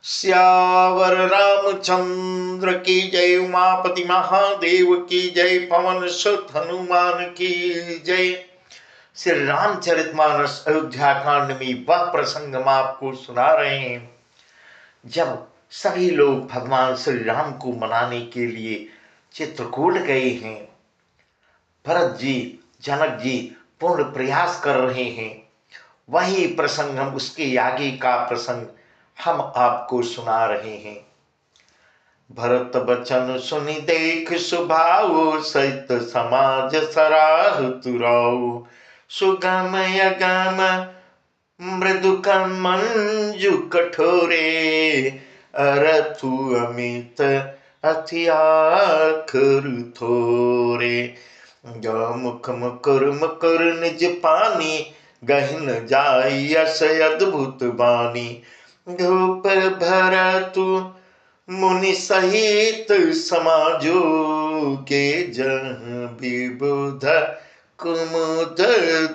श्यावर रामचंद्र की जय। उमापति महादेव की जय। पवन सुत हनुमान की जय। श्री रामचरितमानस अयोध्या कांड में वह प्रसंग हम आपको सुना रहे हैं जब सभी लोग भगवान श्री राम को मनाने के लिए चित्रकूट गए हैं। भरत जी, जनक जी पूर्ण प्रयास कर रहे हैं। वही प्रसंग हम उसके आगे का प्रसंग हम आपको सुना रहे हैं। भरत बचन सुनि देख सुभाओ, सहित समाज सराह तुराओ। सुगम अगम मृदु मंजु कठोरे, अरथु अमित अति आखर थोरे। जो मुख मुकुर मुकुर निज पानी, गहन जाय यस अद्भुत बानी। धूप भरतु मुनि सहित समाजो, के जन विबुध कुमुद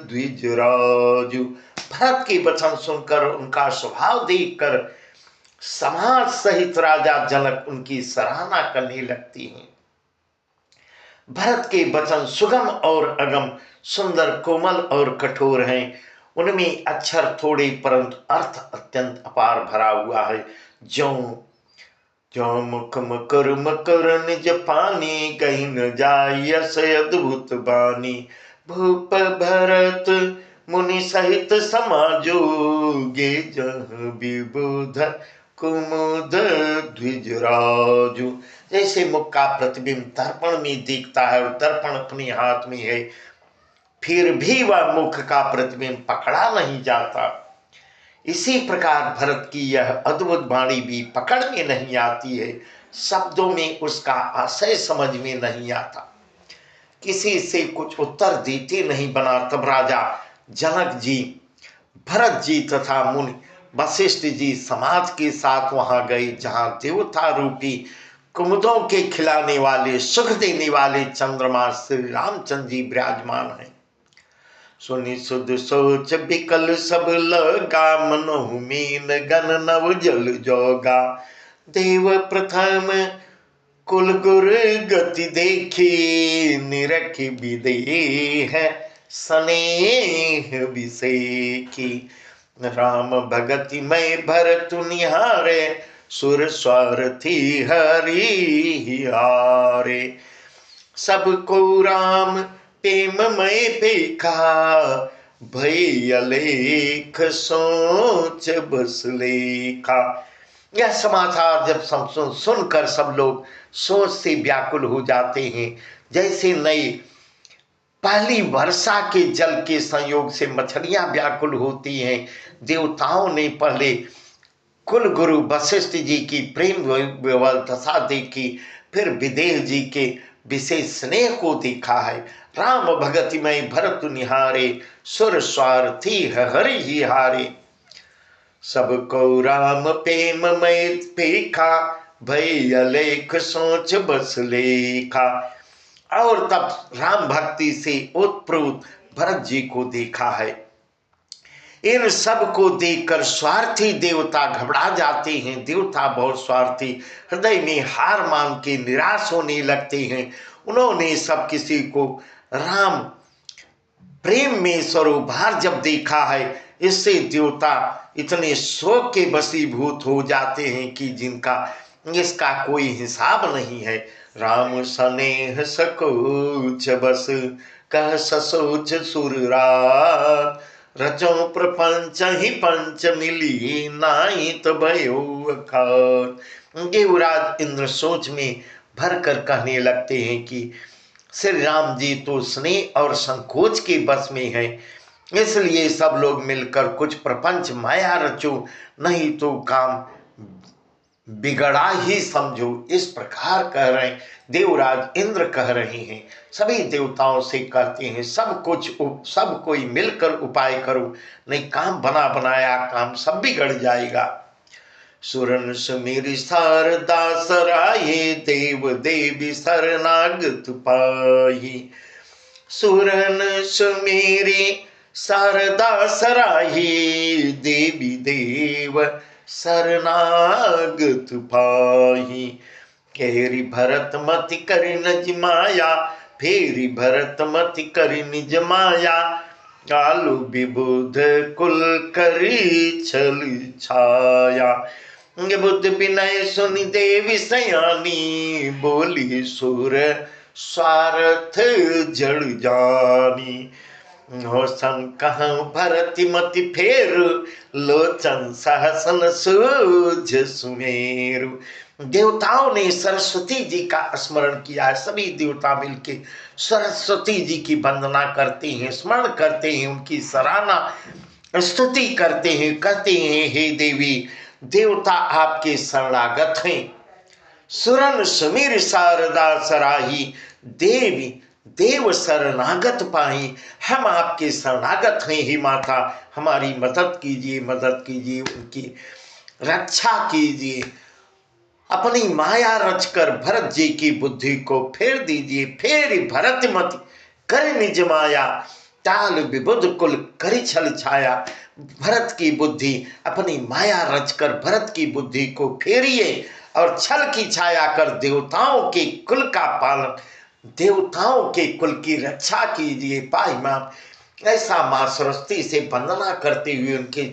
द्विजराजु। भरत के वचन सुनकर, उनका स्वभाव देखकर समाज सहित राजा जनक उनकी सराहना करने लगती हैं। भरत के वचन सुगम और अगम, सुंदर, कोमल और कठोर हैं। उनमें अक्षर थोड़े परंतु अर्थ अत्यंत अपार भरा हुआ है। जो जो मुख मकर मकर निज पानी, कहीं न जाय यस अद्भुत बानी। भूप भरत मुनि सहित समाजो, गे जह विबुध कुमुद द्विजराजु। जैसे मुख का प्रतिबिंब दर्पण में दिखता है और दर्पण अपने हाथ में है, फिर भी वह मुख का प्रतिबिंब पकड़ा नहीं जाता। इसी प्रकार भरत की यह अद्भुत वाणी भी पकड़ में नहीं आती है। शब्दों में उसका आशय समझ में नहीं आता, किसी से कुछ उत्तर देते नहीं बना। तब राजा जनक जी, भरत जी तथा मुनि वशिष्ठ जी समाज के साथ वहां गए, जहां देवता रूपी कुमुदों के खिलाने वाले, सुख देने वाले चंद्रमा श्री रामचंद्र जी विराजमान हैं। सुनि सुध सोच विकल सब लगा, मनोहु मीन गन नव जल जोगा। देव प्रथम कुल गुर गति देखी, निरखी विदेह स्नेह विसेखी। राम भगति मय भरतु निहारे, सुर स्वार्थी हरि हारे। सबको राम प्रेम मय पेखा, भय अलेख सोच बस लेखा। यह समाचार जब सुनकर सब लोग सोच से व्याकुल हो जाते हैं। जैसे नई पहली वर्षा के जल के संयोग से मछलियां व्याकुल होती हैं, देवताओं ने पहले कुल गुरु वशिष्ठ जी की प्रेम दशा देखी, फिर विदेह जी के विशेष स्नेह को देखा है। राम भगति में भरत निहारे, सुर स्वार्थी हरि ही हारे। सबको राम प्रेम में पेखा, भय अलेख सोच बस लेखा। और तब राम भक्ति से उत्प्रोत भरत जी को देखा है। इन सब को देखकर स्वार्थी देवता घबरा जाते हैं। देवता बहुत स्वार्थी, हृदय में हार मान के निराश होने लगते हैं। उन्होंने सब किसी को राम प्रेम में स्वरूपहार जब देखा है, इससे देवता इतने शोक के वशीभूत हो जाते हैं कि जिनका इसका कोई हिसाब नहीं है। राम स्नेह सकोच बस, कह ससोच सुररात। रचो प्रपंच ही पंच मिली, नाई तो भयो अखात। देवराज इंद्र सोच में भर कर कहने लगते हैं कि श्री राम जी तो स्नेह और संकोच के बस में है, इसलिए सब लोग मिलकर कुछ प्रपंच माया रचो, नहीं तो काम बिगड़ा ही समझो। इस प्रकार कह रहे हैं, देवराज इंद्र कह रहे हैं। सभी देवताओं से कहते हैं सब कोई मिलकर उपाय करो, नहीं काम बना बनाया काम सब बिगड़ जाएगा। सुरन सुमेरी शारदा सराये, देव देवी शरणागत पाही। सुरन सुमेरी शारदा सराही, देवी देव शरणागत पाही। केरी भरत मति करि निज माया, फेरी भरत मति करि निज माया। कालु विबुध कुल करी छल छाया। बुद्ध विनय सुनि देवी सयानी, बोली सुर स्वार्थ जड़ जानी। हो संकह भरत मति फेर, लोचन सहसन सूझ सुमेरु। देवताओं ने सरस्वती जी का स्मरण किया। सभी देवता मिलके सरस्वती जी की वंदना करते हैं, स्मरण करते हैं, उनकी सराहना स्तुति करते हैं, कहते हैं हे देवी, देवता आपके शरणागत हैं। सुरन सुमिर शारदा सराही, देवी देव शरणागत पाही। हम आपके शरणागत हैं हे माता, हमारी मदद कीजिए, मदद कीजिए, उनकी रक्षा कीजिए। अपनी माया रचकर भरत जी की बुद्धि को फेर दीजिए। फेर भरत मति कर निज माया, ताल विबुध कुल करि छल छाया। भरत की बुद्धि, अपनी माया रचकर भरत की बुद्धि को फेरिए और छल की छाया कर देवताओं के कुल का पालन, देवताओं के कुल की रक्षा कीजिए। पाई मां, ऐसा मां सरस्वती से वंदना करते हुए उनके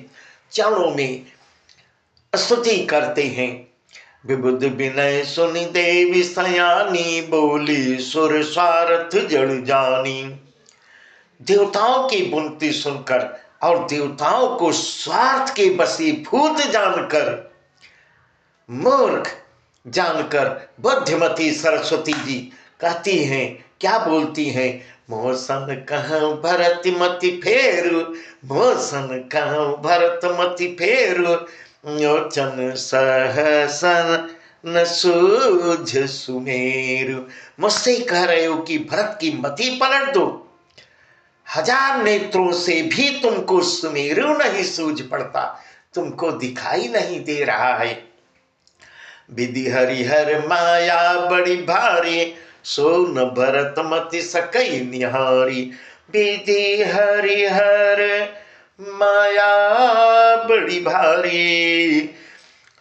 चरणों में स्तुति करते हैं। विबुध विनय सुनि देवी सयानी, बोली सुर स्वार्थ जड़ जानी। देवताओं की विनती सुनकर और देवताओं को स्वार्थ के वशीभूत जानकर, मूर्ख जानकर बुद्धिमती सरस्वती जी कहती हैं, क्या बोलती हैं? मोसन कहूं भरत मति फेरु, मोसन कहूं भरत मति फेरु। लोचन सहसन न सूझ सुमेरु। मुझसे कह रहे हो कि भरत की मति पलट दो, हजार नेत्रों से भी तुमको सुमेरु नहीं सूझ पड़ता, तुमको दिखाई नहीं दे रहा है। विधि हरिहर माया बड़ी भारी, सो न भरत मति सकई निहारी। विधि हरिहर माया बड़ी भारी,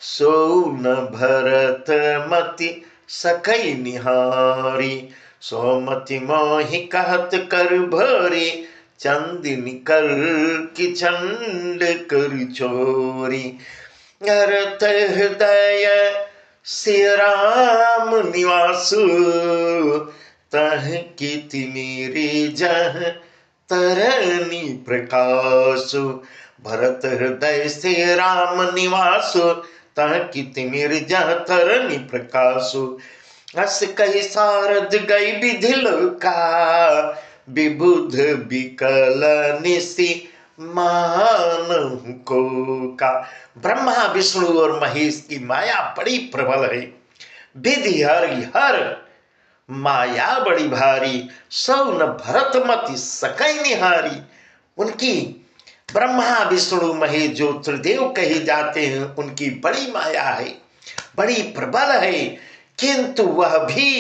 सो न भरत मति सकई निहारी। सोमति मोहि कहत कर भरी, चंदिनी कर की चंड कर चोरी। हरत हृदय श्री राम निवासु, तह कीति मेरी जह तरनी प्रकाशु। भरत हृदय से राम निवासु, तह कीति मेरी जह तरनी प्रकाशु। हस कही सारद गई विधि लोका, विबुध विकल निशि मानहु को का। ब्रह्मा विष्णु और महेश की माया बड़ी प्रबल है। विधि हरिहर माया बड़ी भारी, सौ न भरत मति सकई निहारी। उनकी ब्रह्मा विष्णु महेश जो त्रिदेव कहे जाते हैं, उनकी बड़ी माया है, बड़ी प्रबल है, किंतु वह भी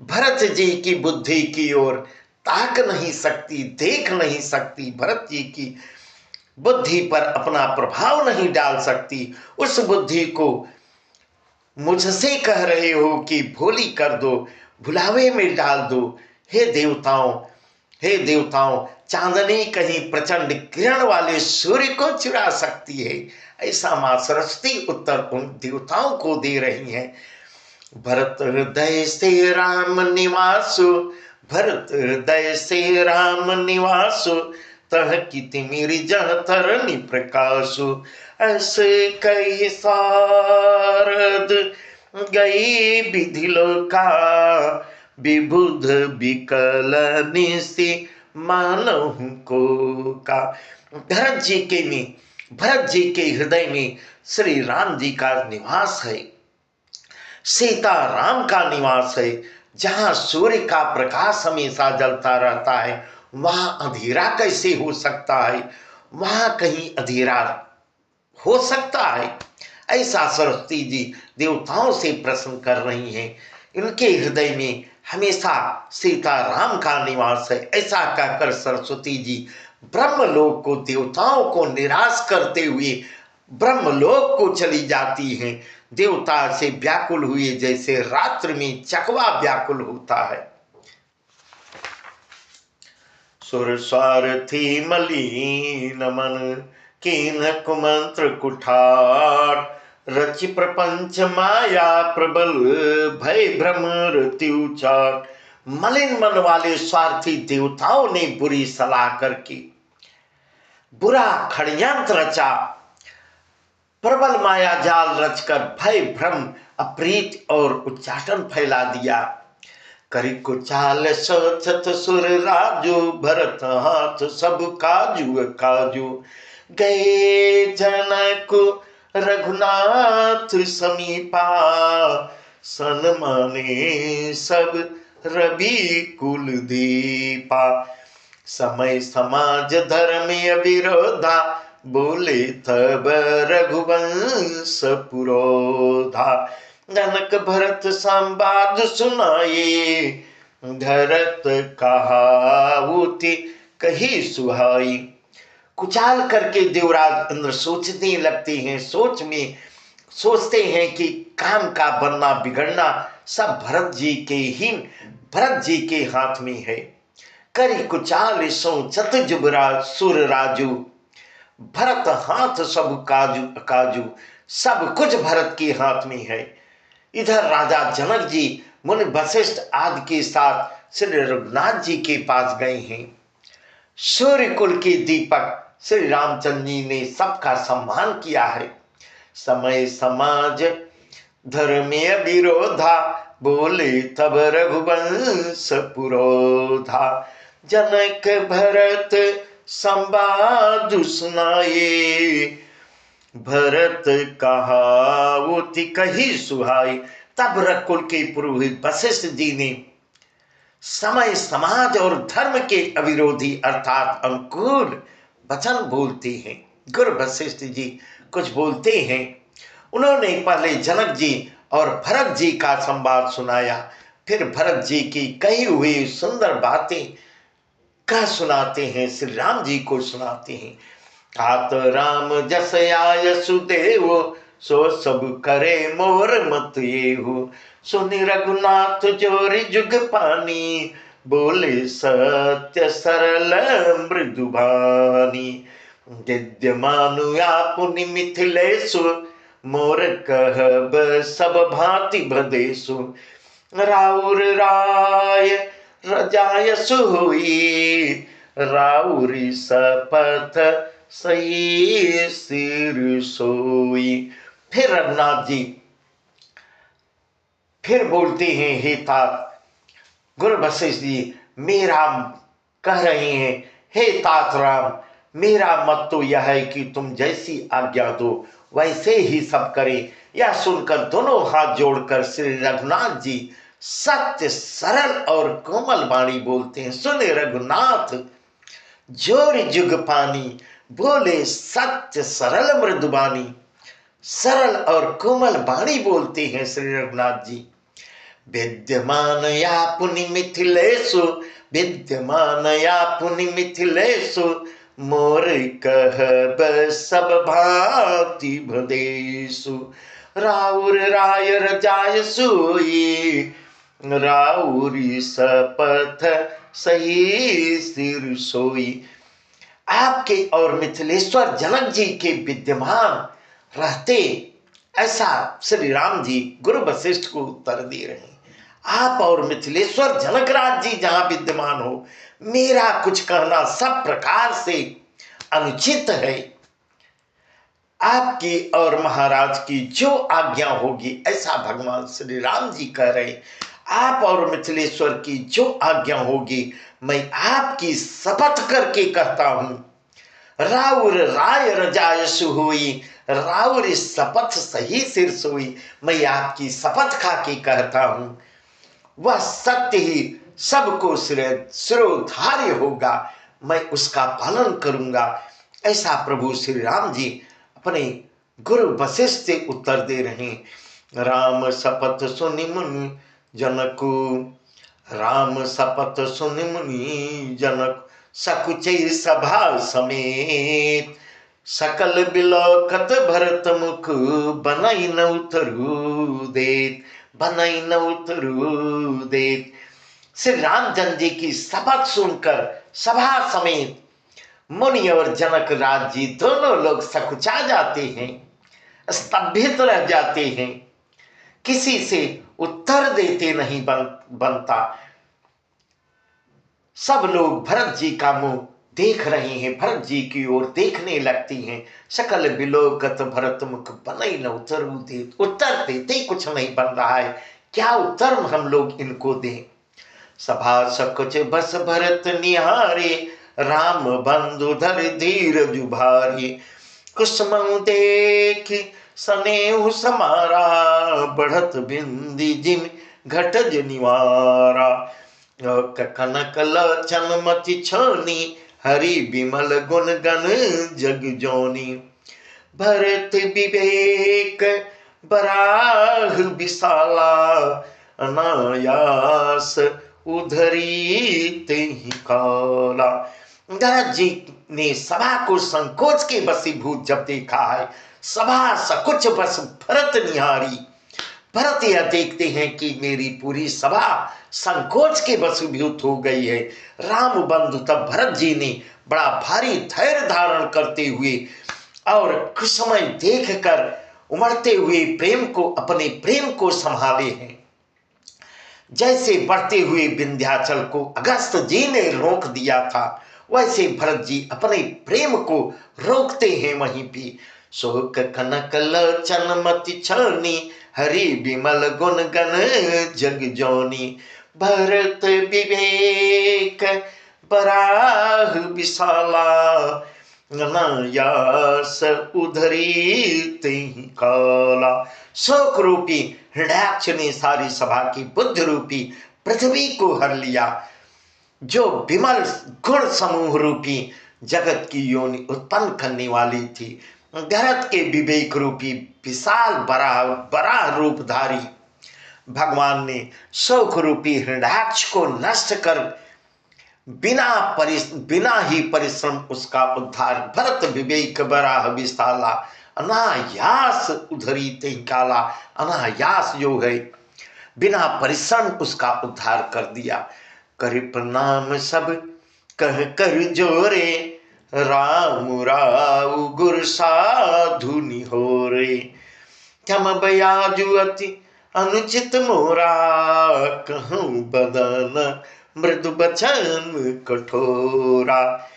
भरत जी की बुद्धि की ओर ताक नहीं सकती, देख नहीं सकती, भरत जी की बुद्धि पर अपना प्रभाव नहीं डाल सकती। उस बुद्धि को मुझसे कह रहे हो कि भोली कर दो, भुलावे में डाल दो। हे देवताओं, हे देवताओं, चांदनी कहीं प्रचंड किरण वाले सूर्य को चुरा सकती है, ऐसा मां सरस्वती उत्तर उन देवताओं को दे रही हैं। भरत हृदय से राम निवासु, भरत हृदय से राम निवासु, तह कीति मेरी जह तरनी प्रकाशु। ऐसे कई सारद गई विधि लोका, विबुध विकल निशि मानहु को का। भरत जी के हृदय में श्री राम जी का निवास है, सीता राम का निवास है। जहां सूर्य का प्रकाश हमेशा जलता रहता है, वहां अंधेरा कैसे हो सकता है? वहां कहीं अंधेरा हो सकता है? ऐसा सरस्वती जी देवताओं से प्रश्न कर रही हैं। इनके हृदय में हमेशा सीता राम का निवास है। ऐसा कहकर सरस्वती जी ब्रह्मलोक को, देवताओं को निराश करते हुए ब्रह्मलोक को चली जाती हैं। देवता से व्याकुल हुए जैसे रात्रि में चकवा व्याकुल होता है। सुर स्वार्थी मलिन मन कीन कुमंत्र कुठार, रचि प्रपंच माया प्रबल भय भ्रम रत्युचार। मलिन मन वाले स्वार्थी देवताओं ने बुरी सलाह करके बुरा षड्यंत्र रचा, प्रबल माया जाल रचकर भय भ्रम अप्रीत और उच्चाटन फैला दिया। करी कुचाल सोचत सुर राजू, भरत हाथ सब काजू काजू। गए जनक रघुनाथ समीपा, सन माने सब रवि कुल दीपा। समय समाज धर्म अविरोधा, बोले तब रघुवंश पुरोधा। जनक भरत संवाद सुनाए, धरत कहावती कही सुहाई। कुचाल करके देवराज इंद्र सोचने लगते हैं, सोच में सोचते हैं कि काम का बनना बिगड़ना सब भरत जी के हाथ में है। करी कुचाल सोचत जुबराज सुर राजू, भरत हाथ सब काजू काजू। सब कुछ भरत के हाथ में है। इधर राजा जनक जी मुनि वशिष्ठ आदि के साथ श्री रघुनाथ जी के पास गए हैं। सूर्य कुल के दीपक श्री रामचंद्र जी ने सबका सम्मान किया है। समय समाज धर्म विरोधा, बोले तब रघुवंश पुरोधा। जनक भरत संवाद सुनाए, भरत कहावती कही सुहाई। तब रघुकुल के पुरोहित वशिष्ठ जी ने समय समाज और धर्म के अविरोधी अर्थात अनुकूल वचन बोलते हैं। गुरु वशिष्ठ जी कुछ बोलते हैं। उन्होंने पहले जनक जी और भरत जी का संवाद सुनाया, फिर भरत जी की कही हुई सुंदर बातें कह सुनाते हैं, श्री राम जी को सुनाते हैं। तात राम जस आय सुदेव, सो सब करे मोर मत ये हो। सुनि रघुनाथ जोरि जुग पानी, बोले सत्य सरल मृदुबानी। विद्यमानु आपुनि मिथिलेशु, मोर कहब सब भांति भदेशु। राउर राय रजायसु हुई, राउरी सपथ सही सिर सोई। फिर रघुनाथ जी फिर बोलते हैं, हे तात गुरु वशिष्ठ जी मेरा कह रहे हैं, हे तात राम मेरा मत तो यह है कि तुम जैसी आज्ञा दो वैसे ही सब करें। यह सुनकर दोनों हाथ जोड़कर श्री रघुनाथ जी सत्य सरल और कोमल वाणी बोलते हैं। सुने रघुनाथ जोर जुग पानी, बोले सत्य सरल मृदुबानी। सरल और कोमल वाणी बोलते हैं श्री रघुनाथ जी। विद्यमान या पुनि मिथिलेशु, विद्यमान या पुनि मिथिलेशु, मोर कहब सब भांति भदेशु। राउर राय रजाय सोई, राउरी सपथ सही सिर सोई। आपके और मिथिलेश्वर जनक जी के विद्यमान रहते, ऐसा श्री राम जी गुरु वशिष्ठ को उत्तर दे रहे हैं। आप और मिथिलेश्वर जनकराज जी जहां विद्यमान हो, मेरा कुछ कहना सब प्रकार से अनुचित है। आपकी और महाराज की जो आज्ञा होगी, ऐसा भगवान श्री राम जी कह रहे, आप और मिथिलेश्वर की जो आज्ञा होगी मैं आपकी शपथ करके कहता हूं। राउर राय रजायसु हुई, राउर शपथ सही सिर सोई। मैं आपकी शपथ खा के कहता हूं, वह सत्य ही सबको सिरोधार्य होगा, मैं उसका पालन करूंगा। ऐसा प्रभु श्री राम जी अपने गुरु वशिष्ठ से उत्तर दे रहे। राम शपथ सुनि मुनि जनकु, राम शपथ सुनि मुनि जनक, सकुचै सभा समेत। सकल बिलोकत भरत मुख, बनई न उतरू देत, बनई न उतरू देत। श्री रामचंद्र जी की शपथ सुनकर सभा समेत मुनि और जनक राज जी दोनों लोग सकुचा जाते हैं, स्तंभित रह जाते हैं, किसी से उत्तर देते नहीं बनता। सब लोग भरत जी का मुंह देख रहे हैं, भरत जी की ओर देखने लगती हैं। सकल बिलोकत भरत मुख, बनई न उतरू देत। उत्तर देते कुछ नहीं बन रहा है, क्या उत्तर हम लोग इनको दें। सभा सकुच बस भरत निहारे, राम बंधु धर धीर जुभारी। कुसुमं देख सनेहु समारा, बढ़त बिंदी जिम घटज निवारा। कनक लोचन मति छोनी, हरि बिमल गुण गण जग जोनी। भरत विवेक बराह विशाला, अनायास उधरी तेहि काला। भरत जी ने सभा को संकोच के वशीभूत जब देखा है, सभा सकुच बस भरत निहारी। भरत यह देखते हैं कि मेरी पूरी सभा संकोच के वशीभूत हो गई है। राम बंधु तब भरत जी ने बड़ा भारी धैर्य धारण करते हुए और कुसुमय देखकर उमड़ते हुए प्रेम को, अपने प्रेम को संभाले हैं। जैसे बढ़ते हुए विंध्याचल को अगस्त जी ने रोक दिया था, वैसे भरत जी अपने प्रेम को रोकते हैं वहीं पे। शोक कनक लोचन मति छानी, हरि विमल गुण गण जग जोनी। भरत विवेक बराह विशाला, अनायास उधरी तेहि काला। शोक रूपी हृदयाक्ष ने सारी सभा की बुद्ध रूपी पृथ्वी को हर लिया, जो विमल गुण समूह रूपी जगत की योनि उत्पन्न करने वाली थी। भरत के विवेक रूपी विशाल बड़ा रूपधारी भगवान ने शोक रूपी हृदयाक्ष को नष्ट कर बिना ही परिश्रम उसका उद्धार। भरत विवेक बराह विशाला, अनायास उधरी तेहि काला। अनायास जो है बिना परिश्रम उसका उद्धार कर दिया। कर प्रणाम सब कह कर जोरे, राम राव गुर साधु निहोरे। क्षम बयाजु अति अनुचित मोरा, कहूँ बदन मृदु बचन कठोरा।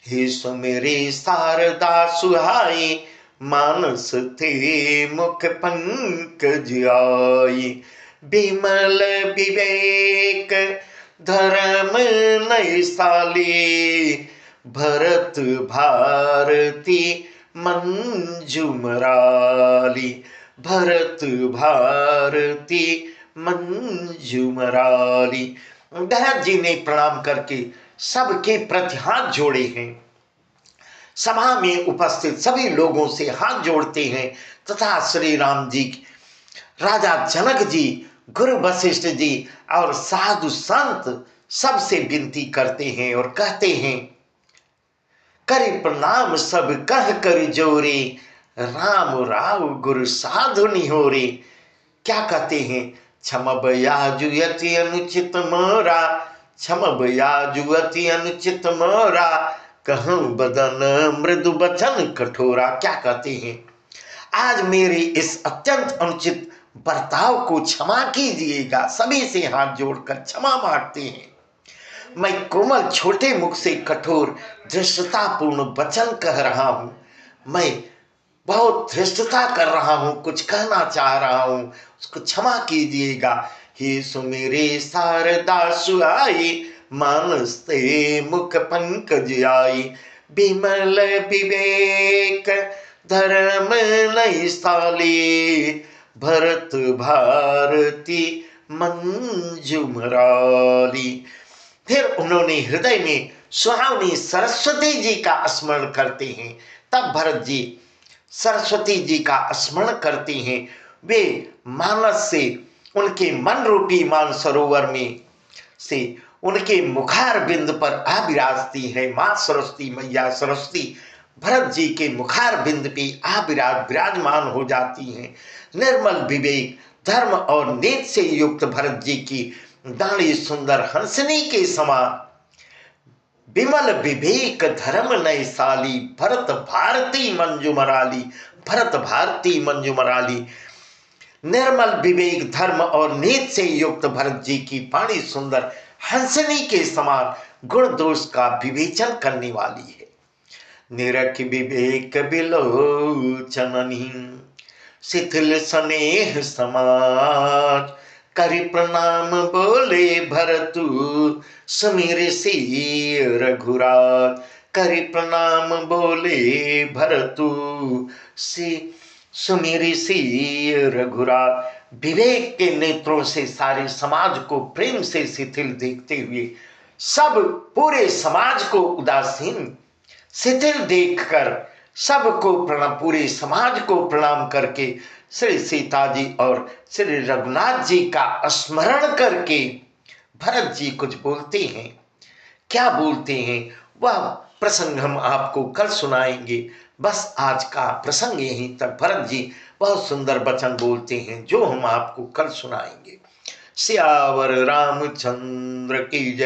हे सुमेरे शारदा सुहाई, मानस थे मुख पंकज आई। बिमल विवेक धर्म नैसाली, भरत भारती मंजुमराली। भरत भारती मंजुमराली। भरत जी ने प्रणाम करके सबके प्रति हाथ जोड़े हैं, सभा में उपस्थित सभी लोगों से हाथ जोड़ते हैं तथा श्री राम जी, राजा जनक जी, गुरु वशिष्ठ जी और साधु संत सबसे विनती करते हैं और कहते हैं, करि प्रणाम सब कह कर जोरे, राम राव गुरु साधु निहोरे। क्या कहते हैं? क्षमब याजु यति अनुचित मोरा, क्षमब याजु अति अनुचित मोरा, कहूँ बदन मृदु बचन कठोरा। क्या कहते हैं? आज मेरे इस अत्यंत अनुचित बर्ताव को क्षमा कीजिएगा। सभी से हाथ जोड़कर क्षमा मांगते हैं। मैं कोमल छोटे मुख से कठोर धृष्टतापूर्ण वचन कह रहा हूं, मैं बहुत धृष्टता कर रहा हूं, कुछ कहना चाह रहा हूं, उसको क्षमा कीजिएगा। हे सुमेरे शारदा सुहाई, मानस ते मुख पंकज आई। बिमल विवेक धर्म नैसाली, भरत भारती मंजुमराली। फिर उन्होंने हृदय में सुहावनी सरस्वती जी का स्मरण करते हैं। तब भरत जी सरस्वती जी का स्मरण करते हैं। वे मानस से उनके मन रूपी मान सरोवर में से उनके मुखार बिंद पर आ विराजती है। माँ सरस्वती, मैया सरस्वती भरत जी के मुखार बिंद पे विराजमान हो जाती हैं। निर्मल विवेक धर्म और नीति से युक्त भरत जी की दाढ़ी सुंदर हंसनी के समान, विमल विवेक धर्म नय साली, भरत भारती मंजुमराली, भरत भारती मंजुमराली। निर्मल विवेक धर्म और नीति से युक्त भरत जी की वाणी सुंदर हंसनी के समान, गुण दोष का विवेचन करने वाली है। निरख विवेक बिलोचननी, शिथिल स्नेह समाज, करि प्रणाम बोले भरतु, सुमिर सी रघुराज। करि प्रणाम बोले भरतु, सुमिर सी रघुराज। विवेक के नेत्रों से सारे समाज को प्रेम से शिथिल देखते हुए, सब पूरे समाज को उदासीन शिथिल देखकर, सबको प्रणाम, पूरे समाज को प्रणाम करके श्री सीता जी और श्री रघुनाथ जी का स्मरण करके भरत जी कुछ बोलते हैं। क्या बोलते हैं वह प्रसंग हम आपको कल सुनाएंगे। बस आज का प्रसंग यहीं तक। भरत जी बहुत सुंदर वचन बोलते हैं जो हम आपको कल सुनाएंगे। सियावर रामचंद्र की जय।